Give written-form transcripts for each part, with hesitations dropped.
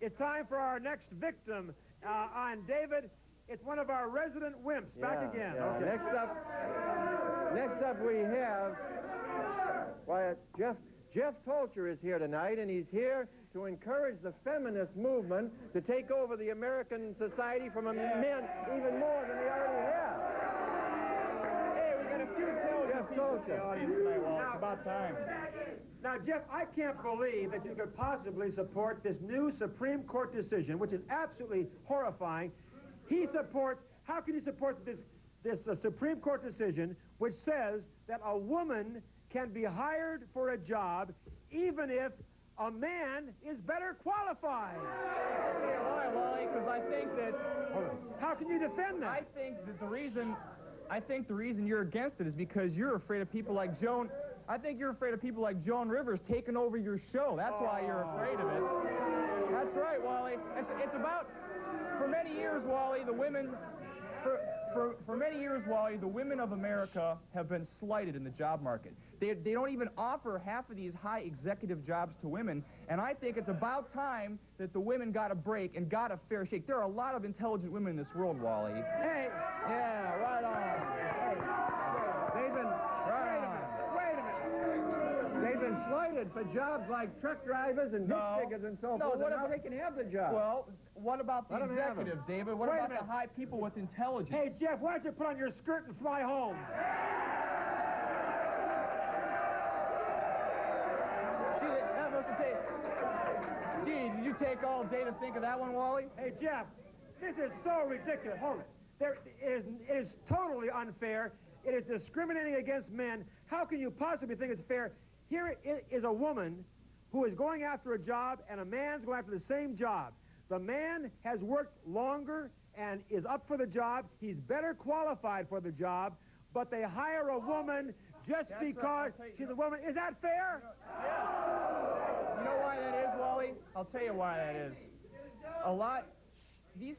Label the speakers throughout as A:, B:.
A: it's time for our next victim on David. It's one of our resident wimps. Back again.
B: Yeah.
A: Okay.
B: Next up we have, why, Jeff Tolcher is here tonight, and he's here to encourage the feminist movement to take over the American society from men even more than they already have.
C: Hey, we got a few intelligent people in the audience tonight, Wally. It's about time.
A: Now, Jeff, I can't believe that you could possibly support this new Supreme Court decision, which is absolutely horrifying. How can you support this Supreme Court decision which says that a woman can be hired for a job even if a man is better qualified?
C: I'll tell you why, Wally, because I think that...
A: How can you defend that?
C: I think the reason you're against it is because you're afraid of people like Joan... I think you're afraid of people like Joan Rivers taking over your show. That's why you're afraid of it. That's right, Wally. It's about... For many years, Wally, the women... For many years, Wally, the women of America have been slighted in the job market. They don't even offer half of these high executive jobs to women, and I think it's about time that the women got a break and got a fair shake. There are a lot of intelligent women in this world, Wally.
A: Hey!
B: Yeah, right on. They've been...
A: Wait a minute.
B: They've been slighted for jobs like truck drivers and ditch diggers and so forth, and now they can have the job.
C: Well, what about the executives, David? What about the high people with intelligence?
A: Hey, Jeff, why don't you put on your skirt and fly home?
C: Gee, did you take all day to think of that one, Wally?
A: Hey, Jeff, this is so ridiculous. Hold it. It is totally unfair. It is discriminating against men. How can you possibly think it's fair? Here is a woman who is going after a job, and a man's going after the same job. The man has worked longer and is up for the job. He's better qualified for the job, but they hire a woman just because she's a woman. Is that fair?
C: Yes. You know why that is, Wally? I'll tell you why that is.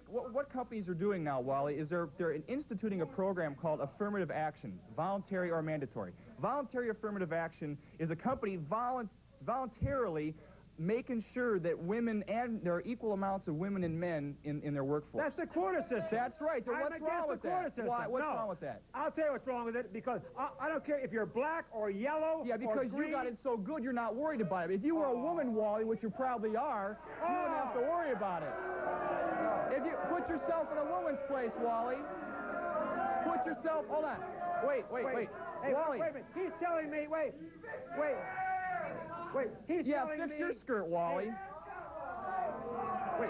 C: What companies are doing now, Wally, is they're instituting a program called affirmative action, voluntary or mandatory. Voluntary affirmative action is a company voluntarily making sure that women, and there are equal amounts of women and men in their workforce.
A: That's the quota system.
C: That's right. What's wrong with that? What's wrong with that?
A: I'll tell you what's wrong with it, because I don't care if you're black or yellow.
C: Yeah, because you got it so good, you're not worried about it. If you were a woman, Wally, which you probably are, you wouldn't have to worry about it. If you put yourself in a woman's place, Wally, put yourself. Hold on. Wait.
A: Hey,
C: Wally.
A: Wait a minute. He's telling me. Wait. He's telling me.
C: Fix your skirt, Wally.
A: Wait.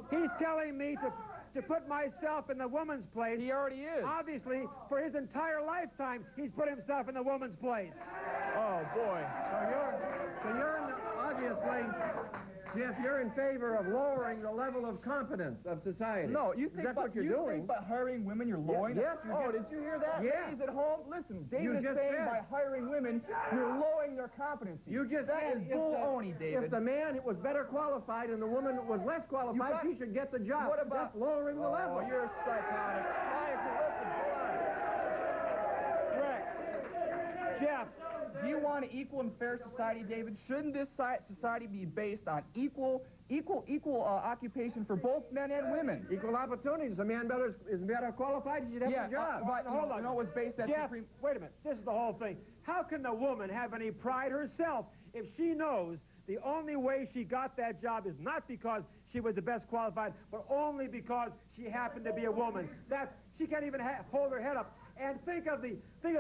A: He's telling me to put myself in the woman's place.
C: He already is.
A: Obviously, for his entire lifetime, he's put himself in the woman's place.
C: Oh, boy.
B: So you're obviously... Jeff, you're in favor of lowering the level of competence of society.
C: No, you think
B: what you're doing?
C: Think by hiring women you're lowering?
B: Yes.
C: Did you hear that?
B: Yeah.
C: Ladies at home, listen. David is saying by hiring women you're lowering their competency. That is bull-oney, David.
B: If the man was better qualified and the woman was less qualified, she should get the job.
C: What about
B: just lowering the level?
C: Oh, you're psychotic. Listen, hold on. Rick. Jeff. Do you want an equal and fair society, David? Shouldn't this society be based on equal occupation for both men and women?
B: Equal opportunities. The man is better qualified, he should have the job.
A: But hold on.
C: You know what's based that
A: Jeff, wait a minute. This is the whole thing. How can the woman have any pride herself if she knows the only way she got that job is not because she was the best qualified, but only because she happened to be a woman? She can't even hold her head up. And think of the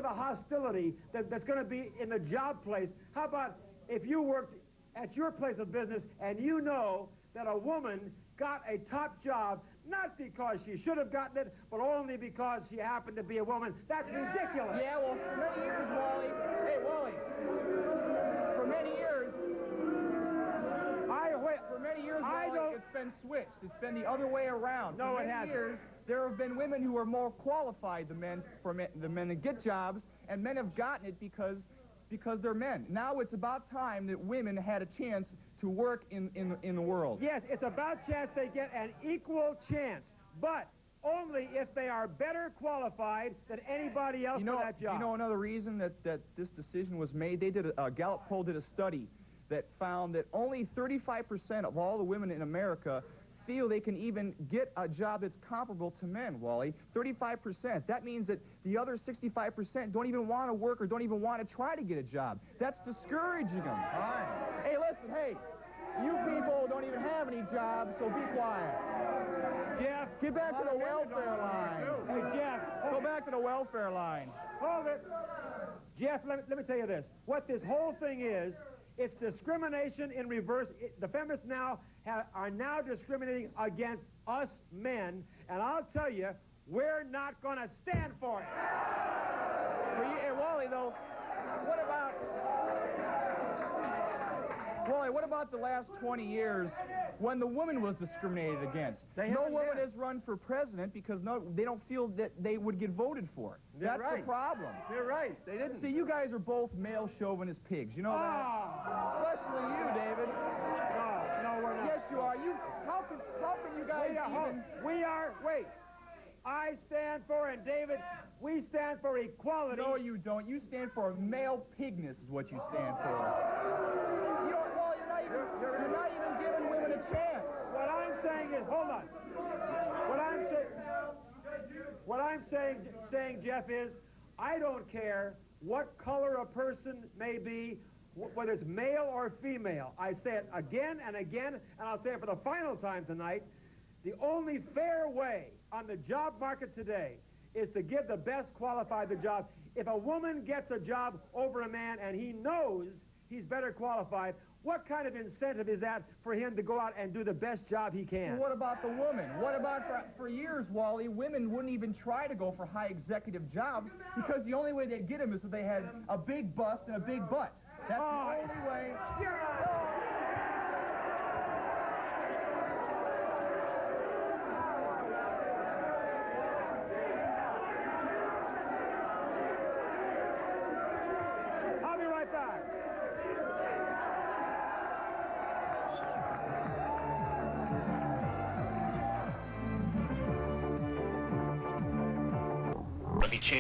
A: hostility that's going to be in the job place. How about if you worked at your place of business and you know that a woman got a top job not because she should have gotten it, but only because she happened to be a woman? That's ridiculous.
C: Yeah, well, for many years, Wally. Hey, Wally. For many years. For many years, Wally, it's been switched. It's been the other way around.
A: No,
C: it
A: hasn't.
C: Years, there have been women who are more qualified than men to get jobs, and men have gotten it because they're men. Now it's about time that women had a chance to work in the world.
A: Yes, it's about chance they get an equal chance, but only if they are better qualified than anybody else for that job.
C: You know another reason that this decision was made? They did Gallup poll did a study that found that only 35% of all the women in America feel they can even get a job that's comparable to men, Wally. 35%. That means that the other 65% don't even want to work or don't even want to try to get a job. That's discouraging them.
B: Fine.
C: Hey, listen, hey, you people don't even have any jobs, so be quiet.
A: Jeff,
C: Get back to the welfare line.
A: hey, Jeff,
C: Go back to the welfare line.
A: hold it. Jeff, let me tell you this. What this whole thing is, it's discrimination in reverse. The feminists now are now discriminating against us men, and I'll tell you, we're not going to stand for it.
C: Hey, Wally, though, what about... Wally, what about the last 20 years when the woman was discriminated against? No woman has run for president because they don't feel that they would get voted for. That's the problem.
B: You're right. They didn't.
C: See, you guys are both male chauvinist pigs. You know that? Especially you, David.
A: No, we're not.
C: Yes, you are. How can you guys even...
A: Wait. I stand for, and David, we stand for equality.
C: No, you don't. You stand for male pigness is what you stand for. You don't, Wally, you're not even giving women a chance.
A: What I'm saying is, hold on. What I'm saying, Jeff, is I don't care what color a person may be, whether it's male or female. I say it again and again, and I'll say it for the final time tonight. The only fair way on the job market today is to give the best qualified the job. If a woman gets a job over a man and he knows he's better qualified, what kind of incentive is that for him to go out and do the best job he can?
C: Well, what about the woman? What about for years, Wally, women wouldn't even try to go for high executive jobs because the only way they'd get them is if they had a big bust and a big butt. That's the only way.
A: I'll be right back.
D: Let me change.